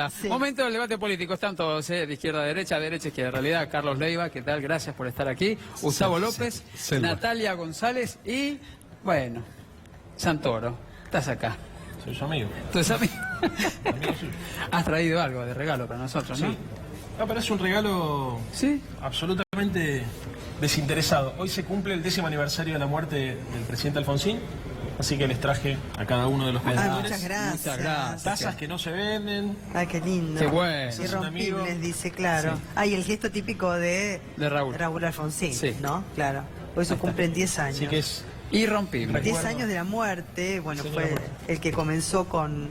duda. Sí. Momento del debate político, están todos, de izquierda a derecha, derecha, izquierda. En realidad, Carlos Leiva, ¿qué tal? Gracias por estar aquí. Gustavo López, Selva. Natalia González y, bueno, Santoro. Estás acá. Soy su amigo. Entonces, amigo, Amigo suyo. has traído algo de regalo para nosotros, ¿no? Sí. No, pero es un regalo ¿Sí? absolutamente desinteresado. Hoy se cumple el 10º aniversario de la muerte del presidente Alfonsín, así que les traje a cada uno de los Ay, ganadores muchas gracias. Muchas gracias. tazas que no se venden. Ay, qué lindo. Qué bueno. Es un amigo. Irrompibles, dice, claro. Sí. Ay, el gesto típico de Raúl. Alfonsín, Sí. ¿no? Claro. Hoy se cumplen 10 años. Así que es Irrompible. 10 años de la muerte, bueno, Sí, de fue la muerte. el que comenzó con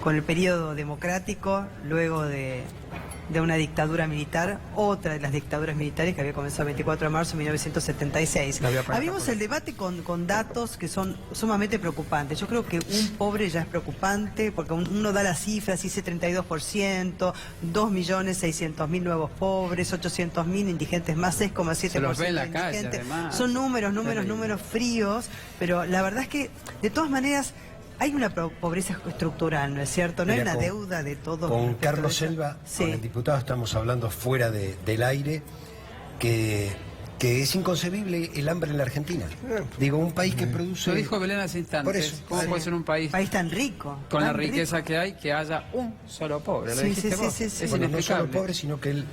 el periodo democrático, luego de una dictadura militar, otra de las dictaduras militares que había comenzado el 24 de marzo de 1976. La voy a poner Habíamos acá, el debate con datos que son sumamente preocupantes. Yo creo que un pobre ya es preocupante, porque uno da las cifras, dice 32%, 2.600.000 nuevos pobres, 800.000 indigentes más, 6,7% Se los ve en la de calle, indigentes. además. Son números Terrible. fríos, pero la verdad es que, de todas maneras, hay una pobreza estructural, ¿no es cierto? No hay Mira, una con- deuda de todo. Con respecto Carlos de eso. Selva, Sí. con el diputado, estamos hablando fuera del aire, que es inconcebible el hambre en la Argentina. Digo, un país que produce... Lo dijo Belén hace instantes. Por eso. ¿Cómo Sí. puede ser un país País tan rico. con la tan riqueza rico. que hay que haya un solo pobre? Lo Sí, dijiste sí, vos. sí, sí, Es sí. Bueno, no solo inexplicable. pobres, sino que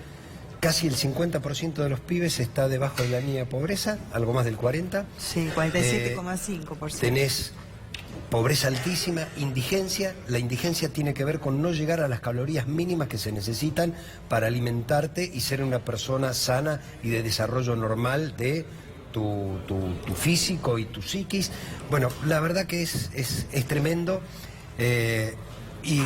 casi el 50% de los pibes está debajo de la línea de pobreza, algo más del 40%. Sí, 47,5%. Tenés pobreza altísima, indigencia. La indigencia tiene que ver con no llegar a las calorías mínimas que se necesitan para alimentarte y ser una persona sana y de desarrollo normal de tu físico y tu psiquis. Bueno, la verdad que es tremendo y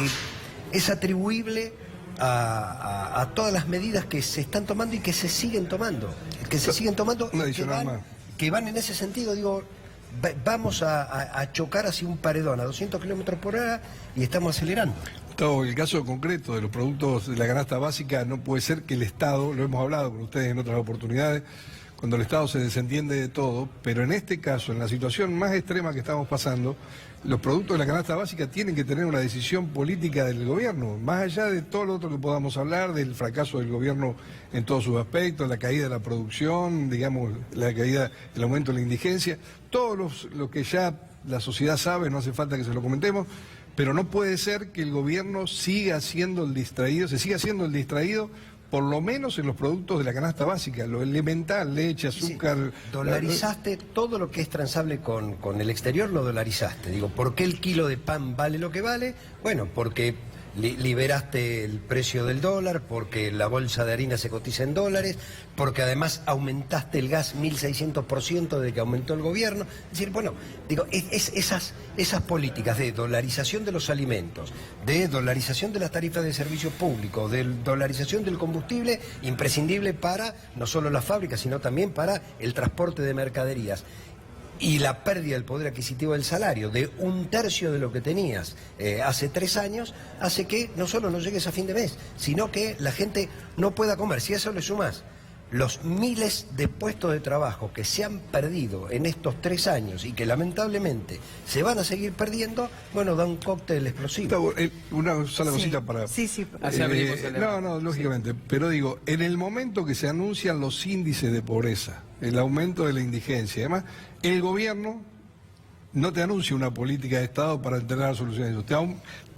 es atribuible a todas las medidas que se están tomando y que se siguen tomando. Un adicional más. Que van en ese sentido, digo, vamos a chocar hacia un paredón a 200 kilómetros por hora y estamos acelerando. Gustavo, el caso concreto de los productos de la canasta básica, no puede ser que el Estado, lo hemos hablado con ustedes en otras oportunidades, cuando el Estado se desentiende de todo, pero en este caso, en la situación más extrema que estamos pasando, los productos de la canasta básica tienen que tener una decisión política del gobierno, más allá de todo lo otro que podamos hablar, del fracaso del gobierno en todos sus aspectos, la caída de la producción, digamos, la caída, el aumento de la indigencia, todo lo que ya la sociedad sabe, no hace falta que se lo comentemos, pero no puede ser que el gobierno siga siendo el distraído, se siga siendo el distraído, por lo menos en los productos de la canasta básica, lo elemental, leche, azúcar... Dolarizaste todo lo que es transable con el exterior, lo dolarizaste. Digo, ¿por qué el kilo de pan vale lo que vale? Bueno, porque liberaste el precio del dólar, porque la bolsa de harina se cotiza en dólares, porque además aumentaste el gas 1.600% de que aumentó el gobierno. Es decir, bueno, digo, esas políticas de dolarización de los alimentos, de dolarización de las tarifas de servicio público, de dolarización del combustible, imprescindible para no solo las fábricas, sino también para el transporte de mercaderías. Y la pérdida del poder adquisitivo del salario de 1/3 de lo que tenías hace 3 años hace que no solo no llegues a fin de mes, sino que la gente no pueda comer. Si a eso le sumás los miles de puestos de trabajo que se han perdido en estos 3 años y que lamentablemente se van a seguir perdiendo, bueno, da un cóctel explosivo. Gustavo, una sola cosita para... Sí, sí. Así abrimos el debate. no, lógicamente, pero digo, en el momento que se anuncian los índices de pobreza, el aumento de la indigencia, además, el gobierno no te anuncia una política de Estado para tener soluciones.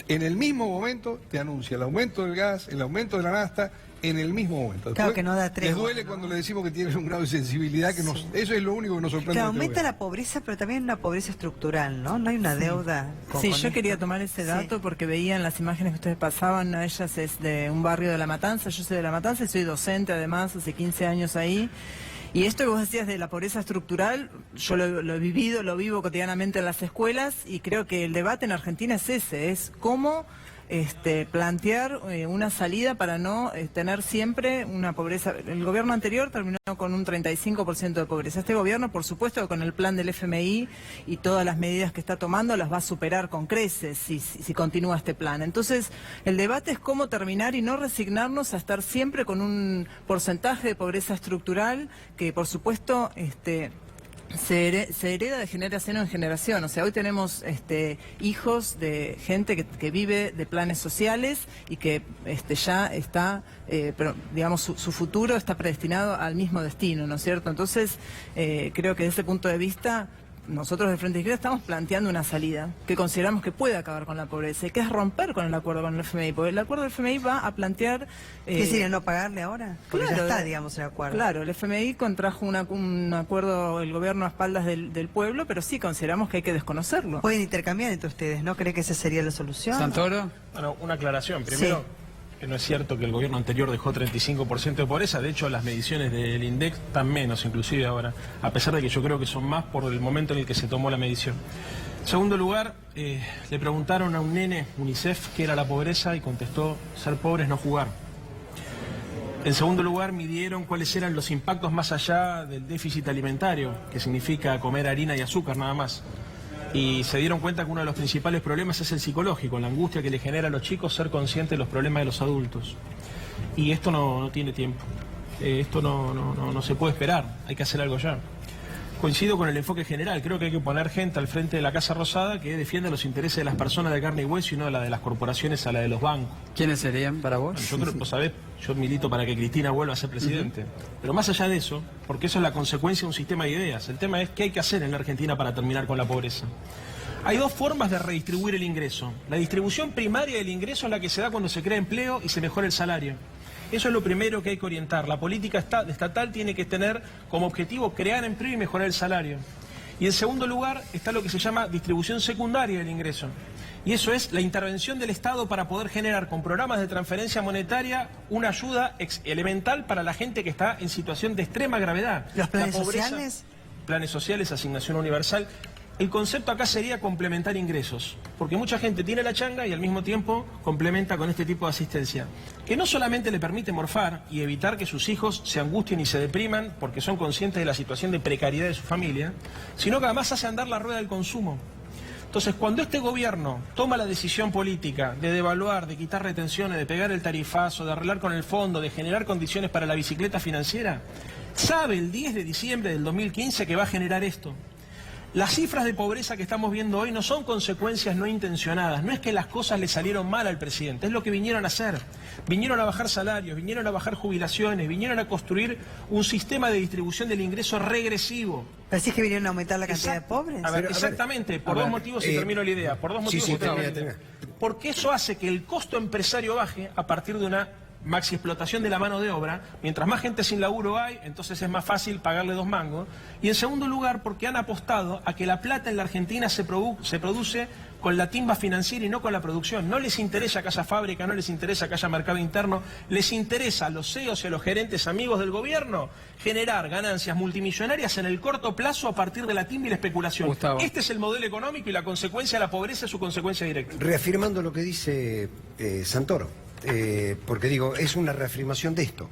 En el mismo momento te anuncia el aumento del gas, el aumento de la nafta, en el mismo momento. Claro que no da tregua, Les duele ¿no? cuando le decimos que tienen un grado de sensibilidad, que eso es lo único que nos sorprende. Que de este aumenta gobierno. la pobreza, pero también una pobreza estructural, ¿no? No hay una deuda. Sí, con yo quería esto. tomar ese dato Sí. porque veía en las imágenes que ustedes pasaban, una de ellas es de un barrio de La Matanza, yo soy de La Matanza y soy docente además, hace 15 años ahí. Y esto que vos decías de la pobreza estructural, yo lo he vivido, lo vivo cotidianamente en las escuelas y creo que el debate en Argentina es ese, es cómo plantear una salida para no tener siempre una pobreza. El gobierno anterior terminó con un 35% de pobreza. Este gobierno, por supuesto, con el plan del FMI y todas las medidas que está tomando, las va a superar con creces si continúa este plan. Entonces, el debate es cómo terminar y no resignarnos a estar siempre con un porcentaje de pobreza estructural que, por supuesto, se hereda de generación en generación. O sea, hoy tenemos hijos de gente que vive de planes sociales y que ya está, pero digamos, su futuro está predestinado al mismo destino, ¿no es cierto? Entonces, creo que desde ese punto de vista, nosotros de Frente Izquierda estamos planteando una salida que consideramos que puede acabar con la pobreza y que es romper con el acuerdo con el FMI, porque el acuerdo del FMI va a plantear... ¿Qué sería, no pagarle ahora? Porque claro, ya está, digamos, el acuerdo. Claro, el FMI contrajo un acuerdo, el gobierno a espaldas del pueblo, pero sí consideramos que hay que desconocerlo. Pueden intercambiar entre ustedes, ¿no? ¿Cree que esa sería la solución? Santoro. Bueno, una aclaración. Primero, que no es cierto que el gobierno anterior dejó 35% de pobreza. De hecho, las mediciones del INDEC están menos, inclusive ahora, a pesar de que yo creo que son más por el momento en el que se tomó la medición. En segundo lugar, le preguntaron a un nene, UNICEF, qué era la pobreza y contestó: ser pobre es no jugar. En segundo lugar, midieron cuáles eran los impactos más allá del déficit alimentario, que significa comer harina y azúcar nada más. Y se dieron cuenta que uno de los principales problemas es el psicológico, la angustia que le genera a los chicos ser conscientes de los problemas de los adultos. Y esto no tiene tiempo. Esto no se puede esperar, hay que hacer algo ya. Coincido con el enfoque general, creo que hay que poner gente al frente de la Casa Rosada que defienda los intereses de las personas de carne y hueso y no la de las corporaciones a la de los bancos. ¿Quiénes serían para vos? Yo creo, vos sabés, yo milito para que Cristina vuelva a ser presidente. Pero más allá de eso, porque eso es la consecuencia de un sistema de ideas, el tema es qué hay que hacer en la Argentina para terminar con la pobreza. Hay dos formas de redistribuir el ingreso. La distribución primaria del ingreso es la que se da cuando se crea empleo y se mejora el salario. Eso es lo primero que hay que orientar. La política estatal tiene que tener como objetivo crear empleo y mejorar el salario. Y en segundo lugar está lo que se llama distribución secundaria del ingreso. Y eso es la intervención del Estado para poder generar con programas de transferencia monetaria una ayuda elemental para la gente que está en situación de extrema gravedad. ¿Los planes La pobreza, sociales? Planes sociales, asignación universal. El concepto acá sería complementar ingresos, porque mucha gente tiene la changa y al mismo tiempo complementa con este tipo de asistencia, que no solamente le permite morfar y evitar que sus hijos se angustien y se depriman porque son conscientes de la situación de precariedad de su familia, sino que además hace andar la rueda del consumo. Entonces, cuando este gobierno toma la decisión política de devaluar, de quitar retenciones, de pegar el tarifazo, de arreglar con el fondo, de generar condiciones para la bicicleta financiera, sabe el 10 de diciembre del 2015 que va a generar esto. Las cifras de pobreza que estamos viendo hoy no son consecuencias no intencionadas, no es que las cosas le salieron mal al presidente, es lo que vinieron a hacer. Vinieron a bajar salarios, vinieron a bajar jubilaciones, vinieron a construir un sistema de distribución del ingreso regresivo. ¿Pero sí que vinieron a aumentar la cantidad de pobres? A ver, exactamente, por dos motivos, y termino la idea, por dos motivos. Sí, termino. Porque eso hace que el costo empresario baje a partir de una maxi explotación de la mano de obra. Mientras más gente sin laburo hay, entonces es más fácil pagarle 2 mangos. Y en segundo lugar, porque han apostado a que la plata en la Argentina se produce con la timba financiera y no con la producción. No les interesa que haya fábrica, no les interesa que haya mercado interno, les interesa a los CEOs y a los gerentes amigos del gobierno generar ganancias multimillonarias en el corto plazo a partir de la timba y la especulación. Gustavo. Este es el modelo económico y la consecuencia de la pobreza es su consecuencia directa. Reafirmando lo que dice Santoro, porque digo, es una reafirmación de esto.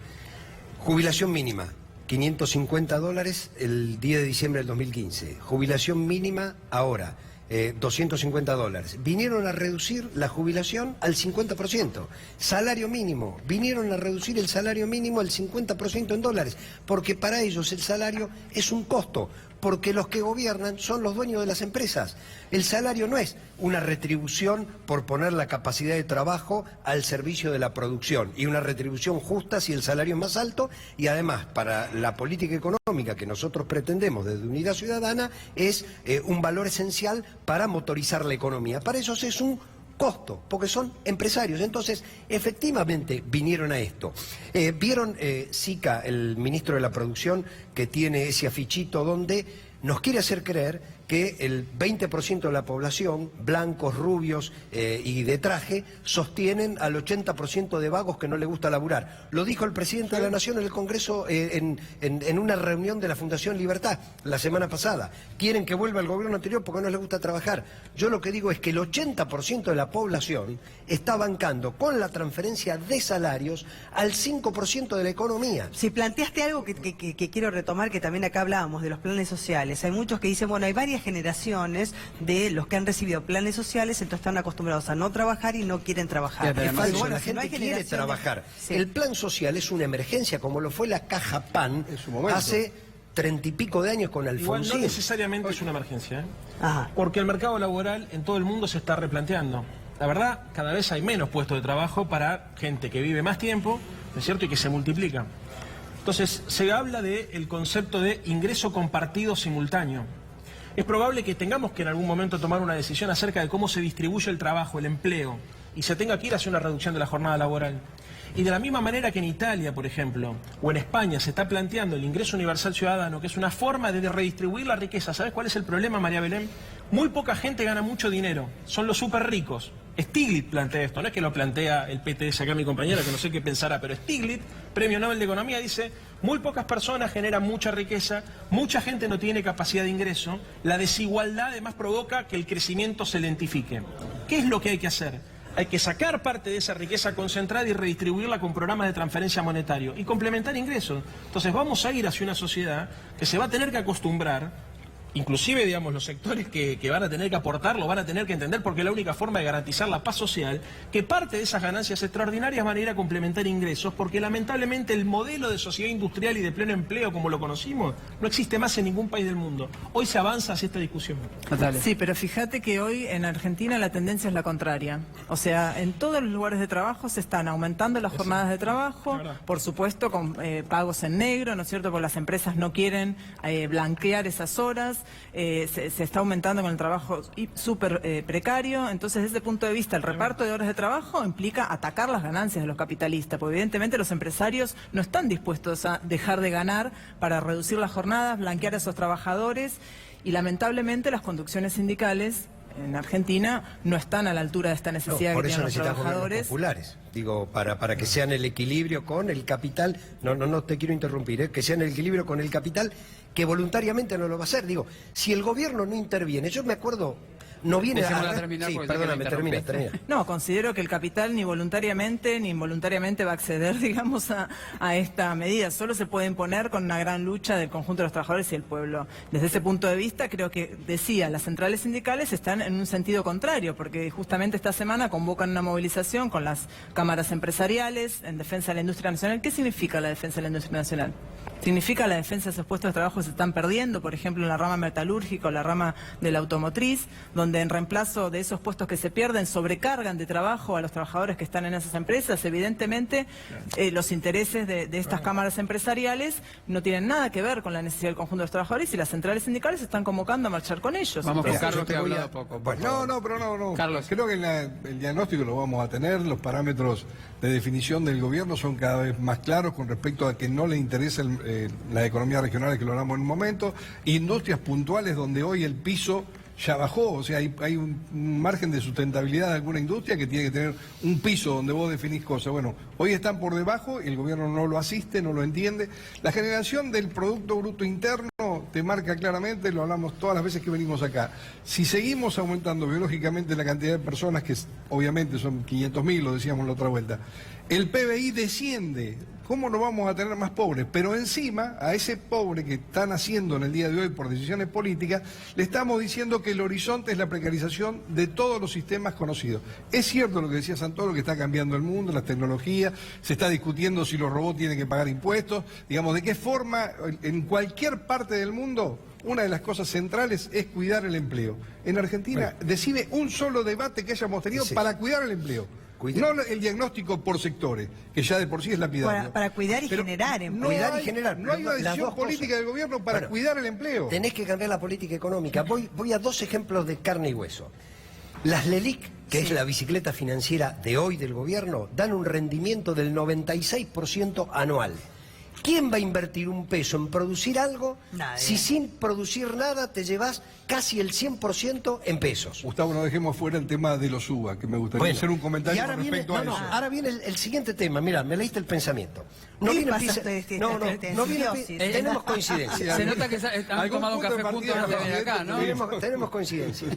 Jubilación mínima, $550 el 10 de diciembre del 2015. Jubilación mínima ahora, $250. Vinieron a reducir la jubilación al 50%. Salario mínimo, vinieron a reducir el salario mínimo al 50% en dólares, porque para ellos el salario es un costo, porque los que gobiernan son los dueños de las empresas. El salario no es una retribución por poner la capacidad de trabajo al servicio de la producción, y una retribución justa si el salario es más alto, y además para la política económica que nosotros pretendemos desde Unidad Ciudadana es un valor esencial para motorizar la economía. Para ellos es un costo, porque son empresarios. Entonces, efectivamente, vinieron a esto. Vieron Sica, el ministro de la Producción, que tiene ese afichito donde nos quiere hacer creer que el 20% de la población, blancos, rubios y de traje, sostienen al 80% de vagos que no les gusta laburar. Lo dijo el presidente de la Nación en el Congreso en una reunión de la Fundación Libertad la semana pasada. Quieren que vuelva el gobierno anterior porque no les gusta trabajar. Yo lo que digo es que el 80% de la población está bancando con la transferencia de salarios al 5% de la economía. Si planteaste algo que quiero retomar, que también acá hablábamos de los planes sociales. Hay muchos que dicen, bueno, hay varias generaciones de los que han recibido planes sociales, entonces están acostumbrados a no trabajar y no quieren trabajar. Es falso, Bueno, la si no gente hay quiere generaciones- trabajar. Sí. El plan social es una emergencia, como lo fue la Caja PAN En su momento. hace 30 y pico de años con Igual Alfonsín. no necesariamente es una emergencia, ¿eh? Ajá. Porque el mercado laboral en todo el mundo se está replanteando. La verdad, cada vez hay menos puestos de trabajo para gente que vive más tiempo, ¿no es cierto?, y que se multiplica. Entonces, se habla del concepto de ingreso compartido simultáneo. Es probable que tengamos que en algún momento tomar una decisión acerca de cómo se distribuye el trabajo, el empleo, y se tenga que ir hacia una reducción de la jornada laboral. Y de la misma manera que en Italia, por ejemplo, o en España se está planteando el ingreso universal ciudadano, que es una forma de redistribuir la riqueza. ¿Sabes cuál es el problema, María Belén? Muy poca gente gana mucho dinero, son los súper ricos. Stiglitz plantea esto, no es que lo plantea el PTS acá mi compañera, que no sé qué pensará, pero Stiglitz, Premio Nobel de Economía, dice, muy pocas personas generan mucha riqueza, mucha gente no tiene capacidad de ingreso, la desigualdad además provoca que el crecimiento se lentifique. ¿Qué es lo que hay que hacer? Hay que sacar parte de esa riqueza concentrada y redistribuirla con programas de transferencia monetario y complementar ingresos. Entonces vamos a ir hacia una sociedad que se va a tener que acostumbrar, inclusive, digamos, los sectores que van a tener que aportar lo van a tener que entender, porque es la única forma de garantizar la paz social, que parte de esas ganancias extraordinarias van a ir a complementar ingresos, porque lamentablemente el modelo de sociedad industrial y de pleno empleo como lo conocimos no existe más en ningún país del mundo. Hoy se avanza hacia esta discusión. Natalia. Sí, pero fíjate que hoy en Argentina la tendencia es la contraria. O sea, en todos los lugares de trabajo se están aumentando las jornadas de trabajo, por supuesto con pagos en negro, ¿no es cierto? Porque las empresas no quieren blanquear esas horas. Se está aumentando con el trabajo súper precario. Entonces, desde ese punto de vista, el reparto de horas de trabajo implica atacar las ganancias de los capitalistas, porque evidentemente los empresarios no están dispuestos a dejar de ganar para reducir las jornadas, blanquear a esos trabajadores, y lamentablemente las conducciones sindicales en Argentina no están a la altura de esta necesidad Por que eso tienen los necesitas gobiernos trabajadores. populares, digo, para que sean el equilibrio con el capital, no te quiero interrumpir, que sean el equilibrio con el capital, que voluntariamente no lo va a hacer. Digo, si el gobierno no interviene, yo me acuerdo, no viene Dejémosla a... terminar, Sí, porque sé que perdóname, la termina. interrumpí. No, considero que el capital ni voluntariamente ni involuntariamente va a acceder, digamos, a esta medida. Solo se puede imponer con una gran lucha del conjunto de los trabajadores y el pueblo. Desde ese punto de vista, creo que, decía, las centrales sindicales están en un sentido contrario, porque justamente esta semana convocan una movilización con las cámaras empresariales en defensa de la industria nacional. ¿Qué significa la defensa de la industria nacional? Significa la defensa de esos puestos de trabajo que se están perdiendo, por ejemplo, en la rama metalúrgica o la rama de la automotriz, donde en reemplazo de esos puestos que se pierden, sobrecargan de trabajo a los trabajadores que están en esas empresas. Evidentemente, los intereses de estas cámaras empresariales no tienen nada que ver con la necesidad del conjunto de los trabajadores, y las centrales sindicales se están convocando a marchar con ellos. Vamos con Entonces, Carlos, yo te que ha voy a- hablado poco. No, pero no. Carlos. Creo que el diagnóstico lo vamos a tener, los parámetros de definición del gobierno son cada vez más claros con respecto a que no le interesa la economía regional, que lo hablamos en un momento, industrias puntuales donde hoy el piso ya bajó, o sea, hay un margen de sustentabilidad de alguna industria que tiene que tener un piso donde vos definís cosas. Bueno, hoy están por debajo y el gobierno no lo asiste, no lo entiende. La generación del Producto Bruto Interno te marca claramente, lo hablamos todas las veces que venimos acá. Si seguimos aumentando biológicamente la cantidad de personas, que obviamente son 500.000, lo decíamos la otra vuelta, el PBI desciende. ¿Cómo no vamos a tener más pobres? Pero encima, a ese pobre que están haciendo en el día de hoy por decisiones políticas, le estamos diciendo que el horizonte es la precarización de todos los sistemas conocidos. Es cierto lo que decía Santoro, que está cambiando el mundo, las tecnologías, se está discutiendo si los robots tienen que pagar impuestos, digamos, de qué forma, en cualquier parte del mundo, una de las cosas centrales es cuidar el empleo. En Argentina, decide un solo debate que hayamos tenido para cuidar el empleo. No el diagnóstico por sectores, que ya de por sí es lapidario. Para cuidar y generar empleo. Cuidar y generar. No hay una Las decisión dos política cosas. del gobierno para Bueno, cuidar el empleo. Tenés que cambiar la política económica. Voy a dos ejemplos de carne y hueso. Las LELIC, que es la bicicleta financiera de hoy del gobierno, dan un rendimiento del 96% anual. ¿Quién va a invertir un peso en producir algo Nadie. si sin producir nada te llevas casi el 100% en pesos? Gustavo, no dejemos fuera el tema de los UBA, que me gustaría Bueno, hacer un comentario y ahora con viene, respecto a eso. ahora viene el siguiente tema. Mira, me leíste el pensamiento. ¿Qué viene pasa Pisa- a ustedes? no viene Tensiosis. tenemos coincidencia. Se nota que han Algún tomado un punto de café juntos partida antes de venir acá, ¿no? Tenemos coincidencia.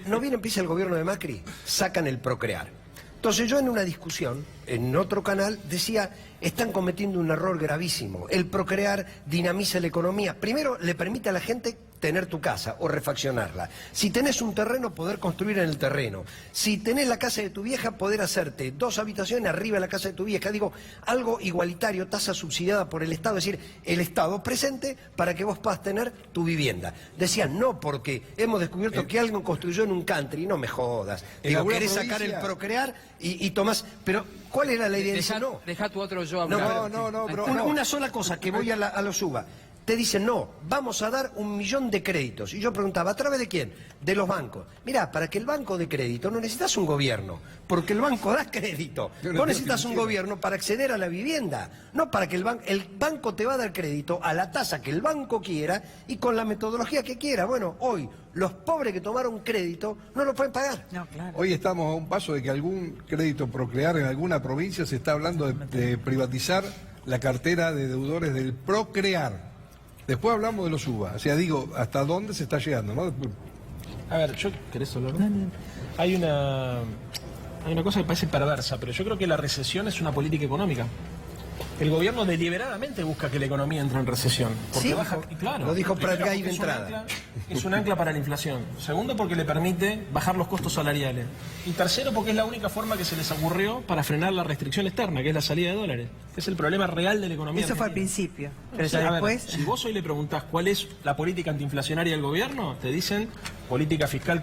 No bien empieza el gobierno de Macri, sacan el Procrear. Entonces yo en una discusión, en otro canal, decía, están cometiendo un error gravísimo. El Procrear dinamiza la economía. Primero, le permite a la gente tener tu casa o refaccionarla. Si tenés un terreno, poder construir en el terreno. Si tenés la casa de tu vieja, poder hacerte 2 habitaciones arriba de la casa de tu vieja. Digo, algo igualitario, tasa subsidiada por el Estado, es decir, el Estado presente para que vos puedas tener tu vivienda. Decían, no, porque hemos descubierto que alguien construyó en un country. No me jodas. Digo, querés sacar el procrear y tomás... Pero, ¿cuál era la idea? Deja tu otro yo hablar. No, una sola cosa, que voy a lo suba. Te dicen, no, vamos a dar 1 millón de créditos. Y yo preguntaba, ¿a través de quién? De los bancos. Mirá, para que el banco dé crédito no necesitas un gobierno, porque el banco da crédito. Vos necesitas un gobierno para acceder a la vivienda, no para que el banco te va a dar crédito a la tasa que el banco quiera y con la metodología que quiera. Bueno, hoy los pobres que tomaron crédito no lo pueden pagar. No, claro. Hoy estamos a un paso de que algún crédito Procrear en alguna provincia se está hablando de privatizar la cartera de deudores del Procrear. Después hablamos de los UBA. O sea, digo, ¿hasta dónde se está llegando, no? A ver, ¿querés hablar? Hay una cosa que parece perversa, pero yo creo que la recesión es una política económica. El gobierno deliberadamente busca que la economía entre en recesión. Porque sí, baja, y claro, lo dijo primero, Prat Gay de entrada. Es un ancla para la inflación. Segundo, porque le permite bajar los costos salariales. Y tercero, porque es la única forma que se les ocurrió para frenar la restricción externa, que es la salida de dólares. Que es el problema real de la economía. Eso fue al argentina. principio. Pero Sí, a ver, después... si vos hoy le preguntás cuál es la política antiinflacionaria del gobierno, te dicen política fiscal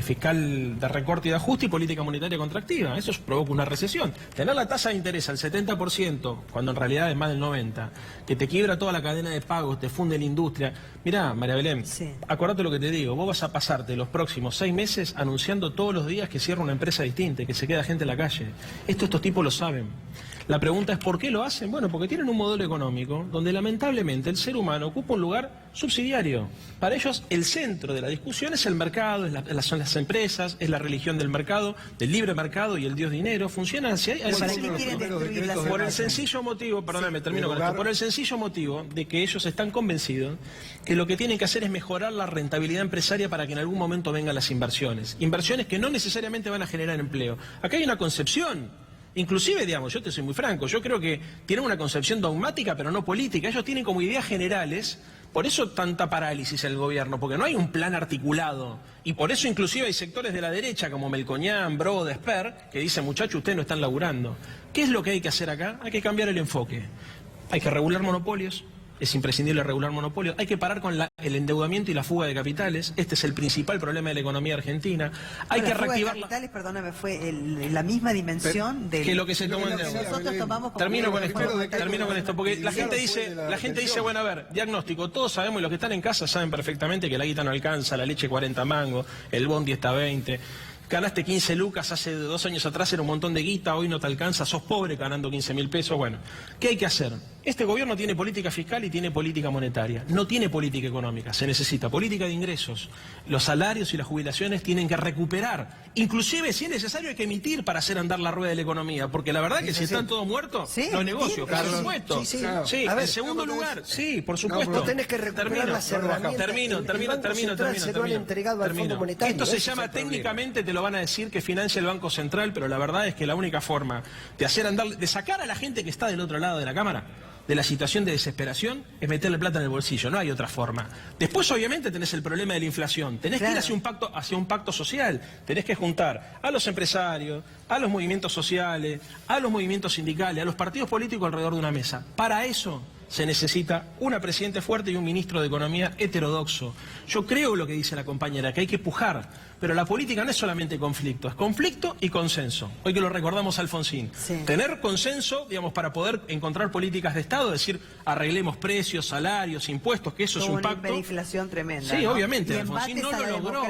fiscal de recorte y de ajuste y política monetaria contractiva. Eso provoca una recesión. Tener la tasa de interés al 70%, cuando en realidad es más del 90%, que te quiebra toda la cadena de pagos, te funde la industria. Mirá, María Belén, acordate lo que te digo, vos vas a pasarte los próximos 6 meses anunciando todos los días que cierra una empresa distinta y que se queda gente en la calle. Estos tipos lo saben. La pregunta es ¿por qué lo hacen? Bueno, porque tienen un modelo económico donde lamentablemente el ser humano ocupa un lugar subsidiario. Para ellos el centro de la discusión es el mercado, son las empresas, es la religión del mercado, del libre mercado y el dios dinero. Funcionan hacia ahí. Por el sencillo motivo, perdóname, termino con esto, por el sencillo motivo de que ellos están convencidos que lo que tienen que hacer es mejorar la rentabilidad empresaria para que en algún momento vengan las inversiones. Inversiones que no necesariamente van a generar empleo. Acá hay una concepción. Inclusive, digamos, yo te soy muy franco, yo creo que tienen una concepción dogmática pero no política. Ellos tienen como ideas generales, por eso tanta parálisis en el gobierno, porque no hay un plan articulado. Y por eso inclusive hay sectores de la derecha como Melconian, Bro, Desper, que dicen, muchachos, ustedes no están laburando. ¿Qué es lo que hay que hacer acá? Hay que cambiar el enfoque. Hay que regular monopolios. Es imprescindible regular monopolios. Hay que parar con el endeudamiento y la fuga de capitales. Este es el principal problema de la economía argentina. Hay que reactivar... La fuga de capitales, perdóname, fue la misma dimensión de lo que se tomó en deuda. Nosotros tomamos como... Termino con esto, porque la gente dice, bueno, a ver, diagnóstico, todos sabemos y los que están en casa saben perfectamente que la guita no alcanza, la leche 40 mangos, el bondi está 20... Ganaste 15 lucas hace 2 años atrás, era un montón de guita, hoy no te alcanza, sos pobre ganando 15.000 pesos. Bueno, ¿qué hay que hacer? Este gobierno tiene política fiscal y tiene política monetaria, no tiene política económica, se necesita política de ingresos. Los salarios y las jubilaciones tienen que recuperar, inclusive si es necesario hay que emitir para hacer andar la rueda de la economía, porque la verdad que si están todos muertos, no es negocio, por supuesto. Sí, en segundo lugar, sí, por supuesto. No tenés que recuperar las herramientas. Termino. Esto se llama técnicamente, te lo van a decir que financia el Banco Central, pero la verdad es que la única forma de hacer andar, de sacar a la gente que está del otro lado de la cámara de la situación de desesperación es meterle plata en el bolsillo, no hay otra forma. Después obviamente tenés el problema de la inflación, tenés que ir hacia un pacto social, tenés que juntar a los empresarios, a los movimientos sociales, a los movimientos sindicales, a los partidos políticos alrededor de una mesa. Para eso se necesita una presidenta fuerte y un ministro de Economía heterodoxo. Yo creo lo que dice la compañera, que hay que pujar, pero la política no es solamente conflicto, es conflicto y consenso. Hoy que lo recordamos a Alfonsín. Tener consenso, digamos, para poder encontrar políticas de Estado, decir, arreglemos precios, salarios, impuestos, que eso es un pacto. Una inflación tremenda. Sí, obviamente, y Alfonsín no lo logró.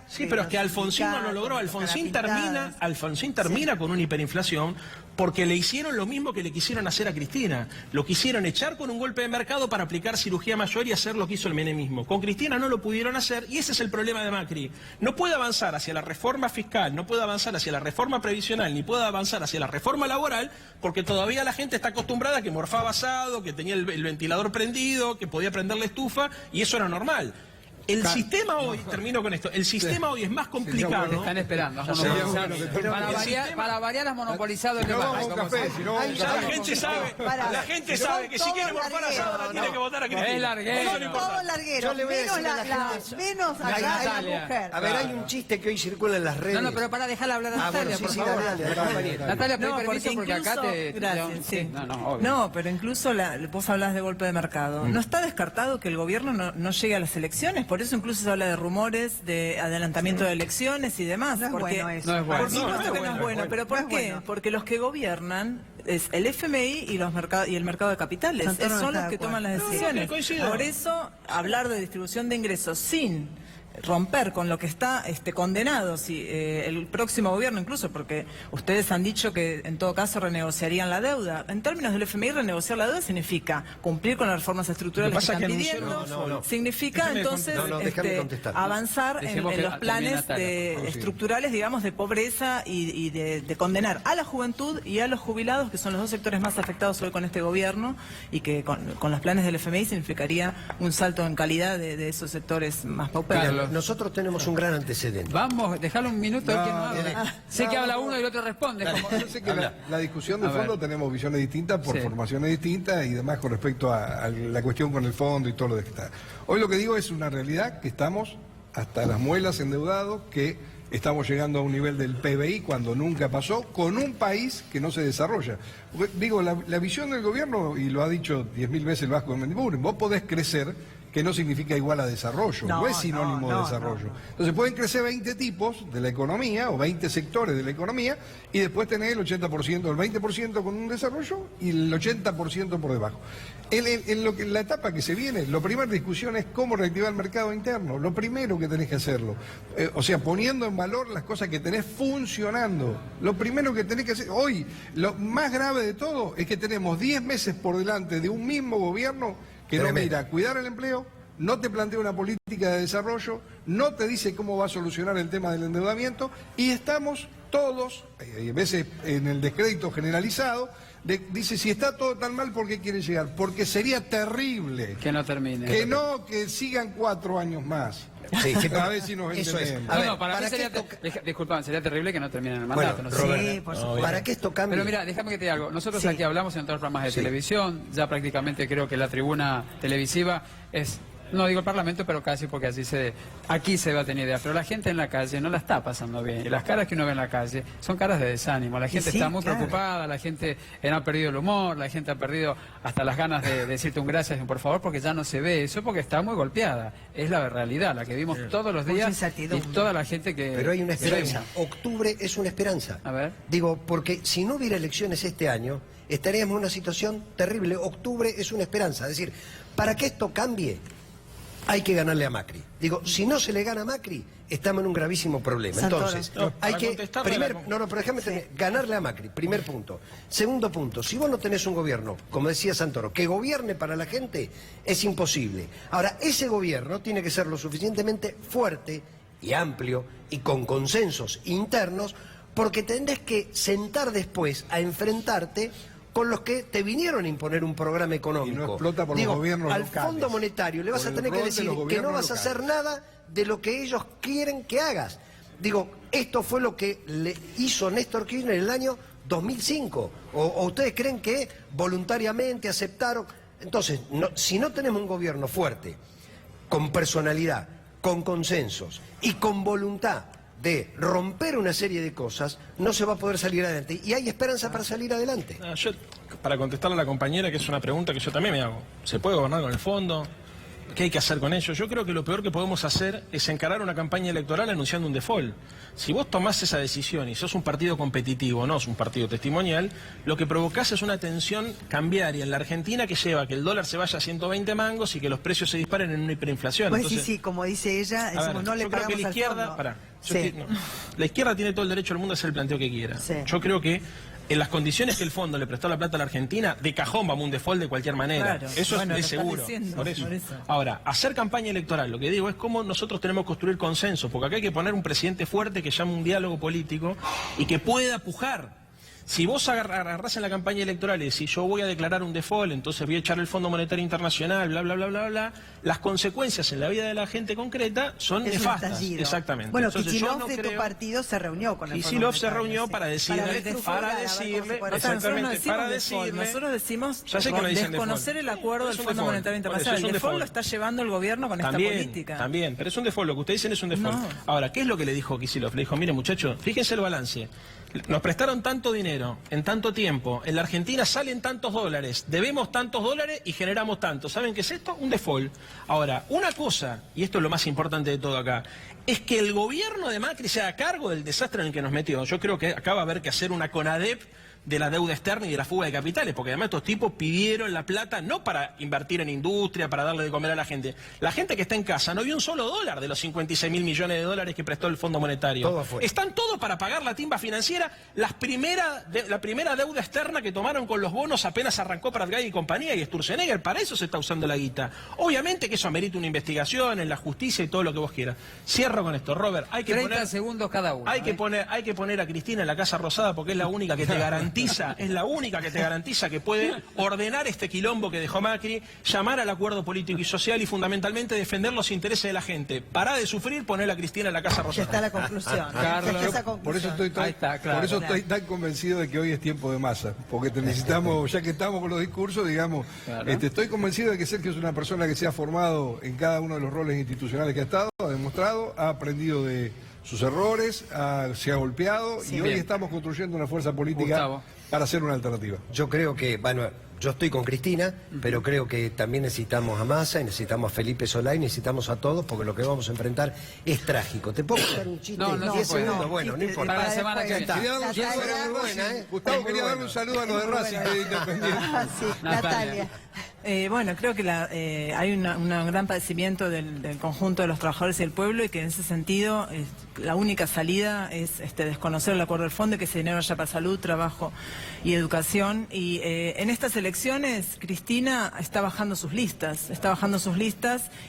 Sí, pero es que Alfonsín no lo logró. Alfonsín termina con una hiperinflación porque le hicieron lo mismo que le quisieron hacer a Cristina. Lo quisieron echar con un golpe de mercado para aplicar cirugía mayor y hacer lo que hizo el menemismo. Con Cristina no lo pudieron hacer y ese es el problema de Macri. No puede avanzar hacia la reforma fiscal, no puede avanzar hacia la reforma previsional, ni puede avanzar hacia la reforma laboral porque todavía la gente está acostumbrada a que morfaba asado, que tenía el ventilador prendido, que podía prender la estufa y eso era normal. El sistema hoy, termino con esto, el sistema hoy es más complicado. Están esperando. Para variar has monopolizado el debate. La gente sabe que si quiere morfar asado la tiene que votar a Cristina. Es larguero. Eso no importa. Todos largueros, Yo le voy a menos decir a la menos acá la mujer. A ver, hay un chiste que hoy circula en las redes. No, pero para dejarla hablar a Natalia, por favor. Natalia, pedí permiso porque acá te... Gracias, sí. obvio. No, pero incluso vos hablás de golpe de mercado. No está descartado que el gobierno no llegue a las elecciones, por eso incluso se habla de rumores de adelantamiento de elecciones y demás. No es bueno eso. No es bueno. Por supuesto que no es bueno, pero ¿por qué? Porque los que gobiernan es el FMI y el mercado de capitales. Santoro no Son está los de que acuerdo. toman las decisiones. coincido. Por eso, hablar de distribución de ingresos sin romper con lo que está condenado si el próximo gobierno, incluso porque ustedes han dicho que en todo caso renegociarían la deuda. En términos del FMI, renegociar la deuda significa cumplir con las reformas estructurales que están pidiendo. Significa entonces avanzar en los planes estructurales, digamos, de pobreza y de condenar a la juventud y a los jubilados, que son los dos sectores más afectados hoy con este gobierno, y que con los planes del FMI significaría un salto en calidad de esos sectores más paupérrimos. Nosotros tenemos un gran antecedente. Vamos, déjalo un minuto. ¿Quién no habla? Sé que habla uno y el otro responde. Yo sé que la discusión de fondo tenemos visiones distintas por formaciones distintas y demás con respecto a la cuestión con el fondo y todo lo de que está. Hoy lo que digo es una realidad que estamos hasta las muelas endeudados, que estamos llegando a un nivel del PBI cuando nunca pasó, con un país que no se desarrolla. Digo, la visión del gobierno, y lo ha dicho 10.000 veces el Vasco de Mendiburu, vos podés crecer, que no significa igual a desarrollo, no es sinónimo de desarrollo. Entonces pueden crecer 20 tipos de la economía o 20 sectores de la economía y después tener el 80%, el 20% con un desarrollo y el 80% por debajo. En la etapa que se viene, la primera discusión es cómo reactivar el mercado interno, lo primero que tenés que hacerlo. O sea, poniendo en valor las cosas que tenés funcionando. Lo primero que tenés que hacer, hoy, lo más grave de todo es que tenemos 10 meses por delante de un mismo gobierno que no mira a cuidar el empleo, no te plantea una política de desarrollo, no te dice cómo va a solucionar el tema del endeudamiento, y estamos todos, a veces en el descrédito generalizado, dice, si está todo tan mal, ¿por qué quiere llegar? Porque sería terrible que no termine. Que sigan 4 años más. Sí, a ver si nos entendemos. Para mí sería, disculpame, sería terrible que no termine el mandato. Bueno, Sí, por supuesto. para que esto cambie. Pero mira, déjame que te diga algo. Nosotros aquí hablamos en todos los programas de televisión, ya prácticamente creo que la tribuna televisiva es... No digo el Parlamento, pero casi, porque aquí se va a tener ideas. Pero la gente en la calle no la está pasando bien. Y las caras que uno ve en la calle son caras de desánimo. La gente está muy preocupada, la gente ha perdido el humor, la gente ha perdido hasta las ganas de decirte un gracias y un por favor, porque ya no se ve eso, porque está muy golpeada. Es la realidad, la que vimos todos los días y toda la gente que... Pero hay una esperanza. Octubre es una esperanza. A ver. Digo, porque si no hubiera elecciones este año, estaríamos en una situación terrible. Octubre es una esperanza. Es decir, para que esto cambie, hay que ganarle a Macri. Digo, si no se le gana a Macri, estamos en un gravísimo problema. Santoro. Entonces, hay que pero déjame terminar. Ganarle a Macri, primer punto. Segundo punto, si vos no tenés un gobierno, como decía Santoro, que gobierne para la gente, es imposible. Ahora, ese gobierno tiene que ser lo suficientemente fuerte y amplio y con consensos internos, porque tendrás que sentar después a enfrentarte con los que te vinieron a imponer un programa económico. Y no explota por los gobiernos al locales. Fondo Monetario le vas a tener que decir que no vas a hacer nada de lo que ellos quieren que hagas. Digo, esto fue lo que le hizo Néstor Kirchner en el año 2005. ¿O ustedes creen que voluntariamente aceptaron? Entonces, si no tenemos un gobierno fuerte, con personalidad, con consensos y con voluntad de romper una serie de cosas, no se va a poder salir adelante. Y hay esperanza para salir adelante. Yo, para contestarle a la compañera, que es una pregunta que yo también me hago. ¿Se puede gobernar con el fondo? ¿Qué hay que hacer con ello? Yo creo que lo peor que podemos hacer es encarar una campaña electoral anunciando un default. Si vos tomás esa decisión y sos un partido competitivo, no es un partido testimonial, lo que provocás es una tensión cambiaria en la Argentina que lleva a que el dólar se vaya a 120 mangos y que los precios se disparen en una hiperinflación. Pues Entonces, sí, como dice ella, decimos, no le pagamos la al izquierda, fondo. La izquierda tiene todo el derecho del mundo a hacer el planteo que quiera. Sí. Yo creo que en las condiciones que el fondo le prestó la plata a la Argentina, de cajón vamos a un default de cualquier manera. Claro. Eso Bueno, es de lo seguro. estás diciendo, Por eso. por eso. Ahora, hacer campaña electoral, lo que digo es cómo nosotros tenemos que construir consenso, porque acá hay que poner un presidente fuerte que llame un diálogo político y que pueda pujar. Si vos agarrás en la campaña electoral y decís yo voy a declarar un default, entonces voy a echar el Fondo Monetario Internacional, bla, bla, bla, bla, bla, las consecuencias en la vida de la gente concreta son Es un nefastas. estallido. Exactamente. Bueno, Entonces, yo Kicillof no de tu creo- partido se reunió con el Fondo Kicillof se Monetario, reunió sí. para decirle, ver cómo se puede O sea, nosotros no exactamente, decimos para default, decirle, nosotros decimos ya sé que no dicen desconocer default. el acuerdo Es del un Fondo default. Monetario Por eso Internacional. es un El default lo default. está llevando el gobierno con esta política. También, pero es un default, lo que ustedes dicen es un default. No. Ahora, ¿qué es lo que le dijo Kicillof? Le dijo, mire muchachos, fíjense el balance. Nos prestaron tanto dinero en tanto tiempo, en la Argentina salen tantos dólares, debemos tantos dólares y generamos tanto. ¿Saben qué es esto? Un default. Ahora, una cosa, y esto es lo más importante de todo acá, es que el gobierno de Macri se haga cargo del desastre en el que nos metió. Yo creo que acá va a haber que hacer una CONADEP de la deuda externa y de la fuga de capitales, porque además estos tipos pidieron la plata no para invertir en industria, para darle de comer a la gente. La gente que está en casa no vio un solo dólar de los 56.000 millones de dólares que prestó el Fondo Monetario. Todo afuera. Están todos para pagar la timba financiera, la primera deuda externa que tomaron con los bonos apenas arrancó Pratgay y compañía y Sturzenegger. Para eso se está usando la guita. Obviamente que eso amerita una investigación en la justicia y todo lo que vos quieras. Cierro con esto, Robert. Hay que 30 poner... segundos cada uno. Hay que poner a Cristina en la Casa Rosada porque es la única que te garantiza, que puede ordenar este quilombo que dejó Macri, llamar al acuerdo político y social y fundamentalmente defender los intereses de la gente. Pará de sufrir, poner a Cristina en la Casa Ya Rosada. está la conclusión. Carlos, Ya está esa Por eso conclusión. estoy tan, Ahí está, claro. por eso estoy tan convencido de que hoy es tiempo de masa, porque te necesitamos, ya que estamos con los discursos, digamos, Claro. estoy convencido de que Sergio es una persona que se ha formado en cada uno de los roles institucionales que ha estado, ha demostrado, ha aprendido de sus errores, se ha golpeado y hoy Bien. estamos construyendo una fuerza política Gustavo. para hacer una alternativa. Yo creo que, bueno, yo estoy con Cristina, pero creo que también necesitamos a Massa, y necesitamos a Felipe Solá y necesitamos a todos porque lo que vamos a enfrentar es trágico. ¿Te puedo contar un chiste? No, no 10 se puede. segundos, bueno, no importa. Para la semana que Ya viene. está. Quería darle un saludo a los de Natalia. Racing. Gustavo, Es muy quería darle bueno. un saludo a los de Racing, que es independiente. Ah, sí, Natalia. Bueno, creo que hay un gran padecimiento del conjunto de los trabajadores y el pueblo y que en ese sentido la única salida es desconocer el acuerdo del fondo y que ese dinero vaya para salud, trabajo y educación. Y en estas elecciones Cristina está bajando sus listas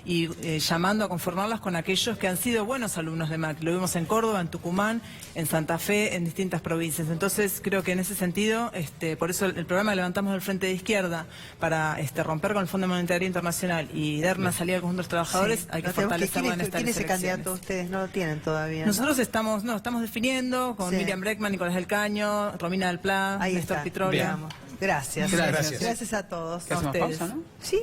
y llamando a conformarlas con aquellos que han sido buenos alumnos de Macri. Lo vimos en Córdoba, en Tucumán, en Santa Fe, en distintas provincias. Entonces creo que en ese sentido, por eso el programa Levantamos del Frente de Izquierda para romper con el Fondo Monetario Internacional y dar una salida al conjunto de los trabajadores, Sí, hay que no tenemos fortalecerlo en estas ¿Quién es ese elecciones. candidato? Ustedes no lo tienen todavía, ¿no? Nosotros estamos definiendo con Sí. Miriam Breckman, Nicolás del Caño, Romina del Pla, Ahí Néstor está. Pitrola. Gracias. Gracias. Gracias a todos. ¿Qué hacemos ustedes. pausa, no? Sí.